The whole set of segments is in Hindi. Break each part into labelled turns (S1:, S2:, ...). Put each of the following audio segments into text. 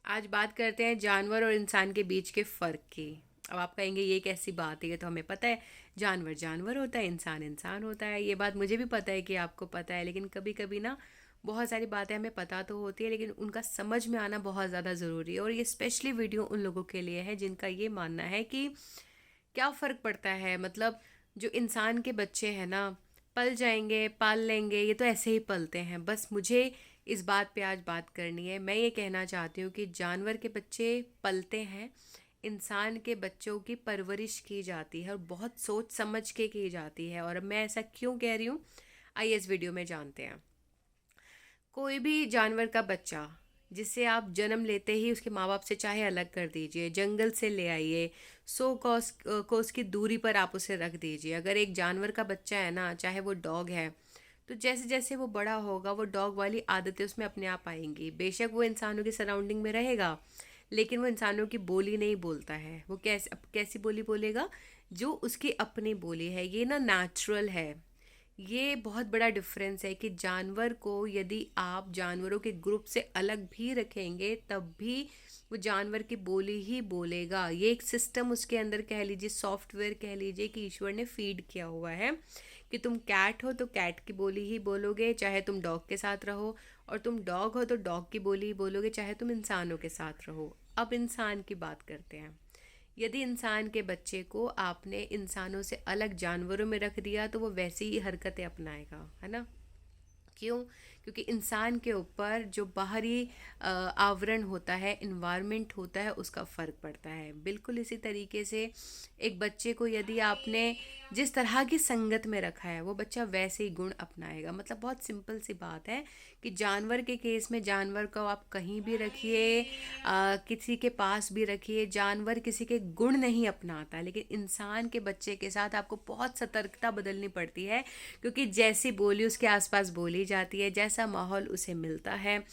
S1: आज बात करते हैं जानवर और इंसान के बीच के फ़र्क की। अब आप कहेंगे ये कैसी बात है, ये तो हमें पता है। जानवर जानवर होता है, इंसान इंसान होता है। ये बात मुझे भी पता है कि आपको पता है, लेकिन कभी कभी ना बहुत सारी बातें हमें पता तो होती है, लेकिन उनका समझ में आना बहुत ज़्यादा ज़रूरी है। और ये स्पेशली वीडियो उन लोगों के लिए है जिनका ये मानना है कि क्या फ़र्क पड़ता है। मतलब जो इंसान के बच्चे हैं ना, पल जाएंगे, पाल लेंगे, ये तो ऐसे ही पलते हैं। बस मुझे इस बात पे आज बात करनी है। मैं ये कहना चाहती हूँ कि जानवर के बच्चे पलते हैं, इंसान के बच्चों की परवरिश की जाती है और बहुत सोच समझ के की जाती है। और अब मैं ऐसा क्यों कह रही हूँ, आइए इस वीडियो में जानते हैं। कोई भी जानवर का बच्चा जिसे आप जन्म लेते ही उसके माँ बाप से चाहे अलग कर दीजिए, जंगल से ले आइए, 100 कोस की दूरी पर आप उसे रख दीजिए। अगर एक जानवर का बच्चा है ना, चाहे वो डॉग है, तो जैसे जैसे वो बड़ा होगा वो डॉग वाली आदतें उसमें अपने आप आएंगी। बेशक वो इंसानों की सराउंडिंग में रहेगा, लेकिन वो इंसानों की बोली नहीं बोलता है। वो कैसी बोली बोलेगा? जो उसकी अपनी बोली है। ये ना नेचुरल है। ये बहुत बड़ा डिफरेंस है कि जानवर को यदि आप जानवरों के ग्रुप से अलग भी रखेंगे तब भी वो जानवर की बोली ही बोलेगा। ये एक सिस्टम उसके अंदर, कह लीजिए सॉफ्टवेयर, कह लीजिए कि ईश्वर ने फीड किया हुआ है कि तुम कैट हो तो कैट की बोली ही बोलोगे चाहे तुम डॉग के साथ रहो, और तुम डॉग हो तो डॉग की बोली ही बोलोगे चाहे तुम इंसानों के साथ रहो। अब इंसान की बात करते हैं। यदि इंसान के बच्चे को आपने इंसानों से अलग जानवरों में रख दिया तो वो वैसी ही हरकतें अपनाएगा, है ना? क्यों? क्योंकि इंसान के ऊपर जो बाहरी आवरण होता है, इन्वायरमेंट होता है, उसका फ़र्क पड़ता है। बिल्कुल इसी तरीके से एक बच्चे को यदि आपने जिस तरह की संगत में रखा है वो बच्चा वैसे ही गुण अपनाएगा। मतलब बहुत सिंपल सी बात है कि जानवर के केस में जानवर को आप कहीं भी रखिए, किसी के पास भी रखिए, जानवर किसी के गुण नहीं अपनाता। लेकिन इंसान के बच्चे के साथ आपको बहुत सतर्कता बदलनी पड़ती है, क्योंकि जैसी बोली उसके आसपास बोली जाती है, जैसा माहौल उसे मिलता है,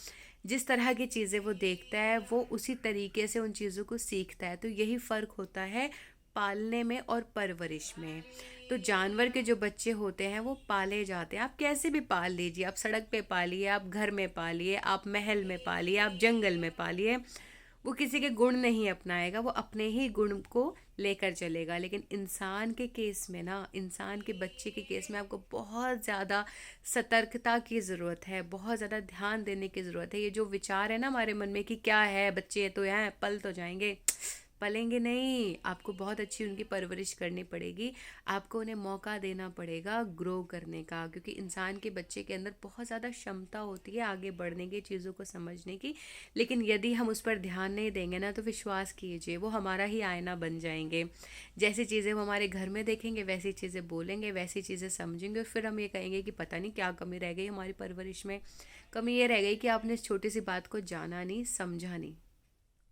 S1: जिस तरह की चीज़ें वो देखता है वो उसी तरीके से उन चीज़ों को सीखता है। तो यही फ़र्क होता है पालने में और परवरिश में। तो जानवर के जो बच्चे होते हैं वो पाले जाते हैं। आप कैसे भी पाल लीजिए, आप सड़क पे पालिए, आप घर में पालिए, आप महल में पालिए, आप जंगल में पालिए, वो किसी के गुण नहीं अपनाएगा, वो अपने ही गुण को लेकर चलेगा। लेकिन इंसान के केस में ना, इंसान के बच्चे के केस में आपको बहुत ज़्यादा सतर्कता की ज़रूरत है, बहुत ज़्यादा ध्यान देने की ज़रूरत है। ये जो विचार है ना हमारे मन में कि क्या है, बच्चे तो हैं, पल तो जाएंगे, पलेंगे नहीं। आपको बहुत अच्छी उनकी परवरिश करनी पड़ेगी, आपको उन्हें मौका देना पड़ेगा ग्रो करने का, क्योंकि इंसान के बच्चे के अंदर बहुत ज़्यादा क्षमता होती है आगे बढ़ने की, चीज़ों को समझने की। लेकिन यदि हम उस पर ध्यान नहीं देंगे ना तो विश्वास कीजिए वो हमारा ही आईना बन जाएंगे। जैसी चीज़ें वो हमारे घर में देखेंगे वैसी चीज़ें बोलेंगे, वैसी चीज़ें समझेंगे, और फिर हम ये कहेंगे कि पता नहीं क्या कमी रह गई हमारी परवरिश में। कमी ये रह गई कि आपने इस छोटी सी बात को जाना नहीं, समझा नहीं।